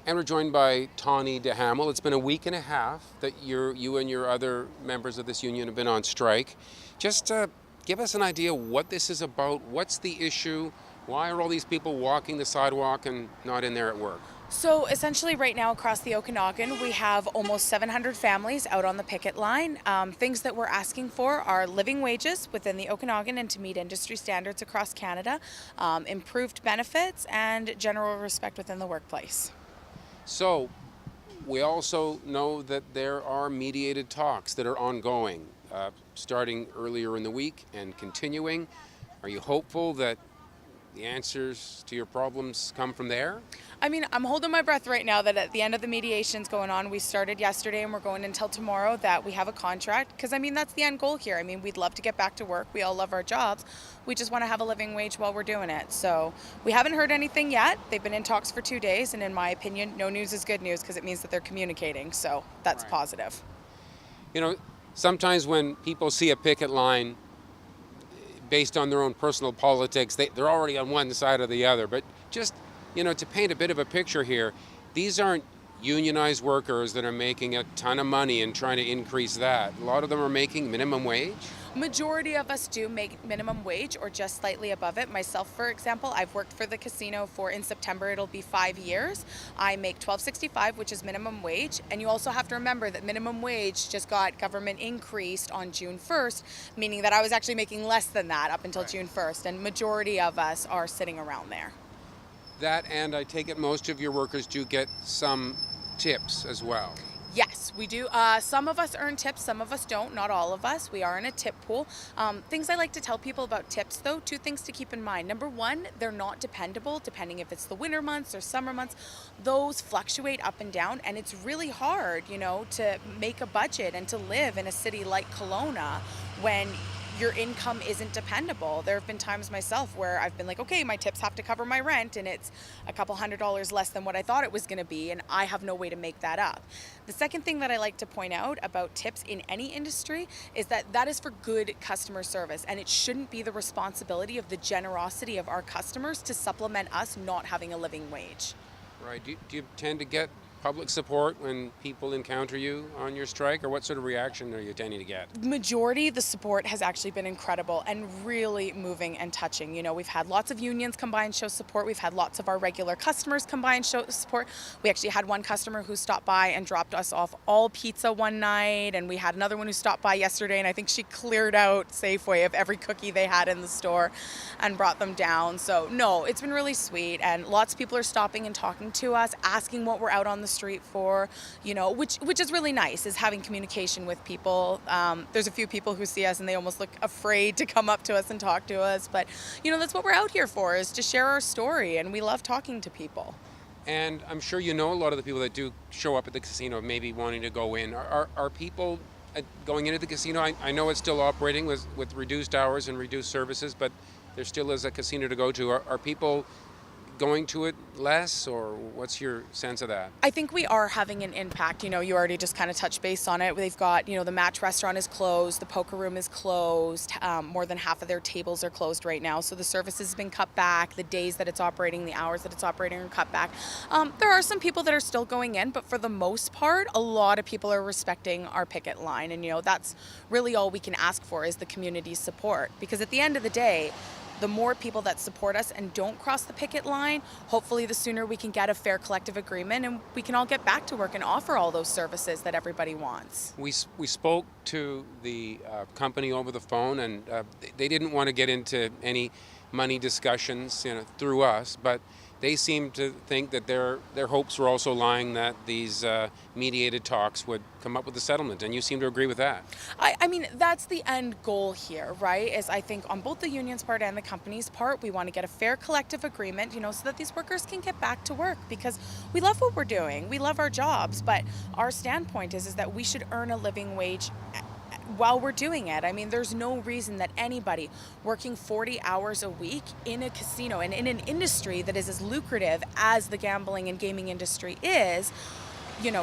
And we're joined by Tawny DeHamel. It's been a week and a half that you and your other members of this union have been on strike. Just give us an idea what this is about. What's the issue? Why are all these people walking the sidewalk and not in there at work? So essentially right now across the Okanagan, we have almost 700 families out on the picket line. Things that we're asking for are living wages within the Okanagan and to meet industry standards across Canada, improved benefits, and general respect within the workplace. So, we also know that there are mediated talks that are ongoing, starting earlier in the week and continuing. Are you hopeful that the answers to your problems come from there? I mean, I'm holding my breath right now that at the end of the mediations going on, we started yesterday and we're going until tomorrow, that we have a contract. Because, I mean, that's the end goal here. I mean, we'd love to get back to work. We all love our jobs. We just want to have a living wage while we're doing it. So we haven't heard anything yet. They've been in talks for 2 days. And in my opinion, no news is good news because it means that they're communicating. So that's Right. positive. You know, sometimes when people see a picket line based on their own personal politics, they're already on one side or the other. But just, to paint a bit of a picture here, these aren't unionized workers that are making a ton of money and trying to increase that. A lot of them are making minimum wage. Majority of us do make minimum wage or just slightly above it. Myself, for example, I've worked for the casino for, in September, it'll be 5 years. I make $12.65, which is minimum wage. And you also have to remember that minimum wage just got government increased on June 1st, meaning that I was actually making less than that up until Right. June 1st. And majority of us are sitting around there. That, and I take it most of your workers do get some tips as well. Yes, we do. Some of us earn tips, some of us don't, not all of us. We are in a tip pool. Things I like to tell people about tips, though, 2 things to keep in mind. Number one, they're not dependable, depending if it's the winter months or summer months. Those fluctuate up and down, and it's really hard, to make a budget and to live in a city like Kelowna when your income isn't dependable. There have been times myself where I've been like, okay, my tips have to cover my rent and it's a couple $100 less than what I thought it was going to be, and I have no way to make that up. The second thing that I like to point out about tips in any industry is that that is for good customer service, and it shouldn't be the responsibility of the generosity of our customers to supplement us not having a living wage. Right. Do you tend to get public support when people encounter you on your strike, or what sort of reaction are you tending to get? Majority, the support has actually been incredible and really moving and touching. We've had lots of unions come by and show support. We've had lots of our regular customers come by and show support. We actually had one customer who stopped by and dropped us off all pizza one night, and we had another one who stopped by yesterday, and I think she cleared out Safeway of every cookie they had in the store and brought them down. So no, it's been really sweet, and lots of people are stopping and talking to us, asking what we're out on the street for, which is really nice, is having communication with people. There's a few people who see us and they almost look afraid to come up to us and talk to us, but that's what we're out here for, is to share our story, and we love talking to people. And I'm sure you know a lot of the people that do show up at the casino, maybe wanting to go in. Are people going into the casino? I know it's still operating with reduced hours and reduced services, but there still is a casino to go to. Are people going to it less, or what's your sense of that? I think we are having an impact. You already just kind of touched base on it. They've got, the Match restaurant is closed, the poker room is closed, more than half of their tables are closed right now. So the service has been cut back, the days that it's operating, the hours that it's operating are cut back. There are some people that are still going in, but for the most part, a lot of people are respecting our picket line. And, that's really all we can ask for, is the community support. Because at the end of the day, the more people that support us and don't cross the picket line, hopefully the sooner we can get a fair collective agreement and we can all get back to work and offer all those services that everybody wants. We spoke to the company over the phone, and they didn't want to get into any money discussions, through us, but they seemed to think that their hopes were also lying that these mediated talks would come up with a settlement, and you seem to agree with that. I mean, that's the end goal here, right? Is I think on both the union's part and the company's part, we want to get a fair collective agreement, so that these workers can get back to work, because we love what we're doing. We love our jobs, but our standpoint is that we should earn a living wage while we're doing it. I mean, there's no reason that anybody working 40 hours a week in a casino and in an industry that is as lucrative as the gambling and gaming industry is,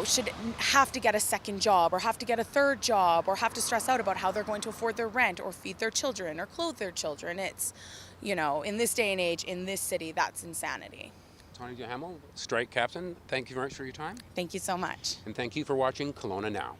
should have to get a second job or have to get a third job or have to stress out about how they're going to afford their rent or feed their children or clothe their children. It's, in this day and age, in this city, that's insanity. Tony Duhamel, strike captain, thank you very much for your time. Thank you so much. And thank you for watching Kelowna Now.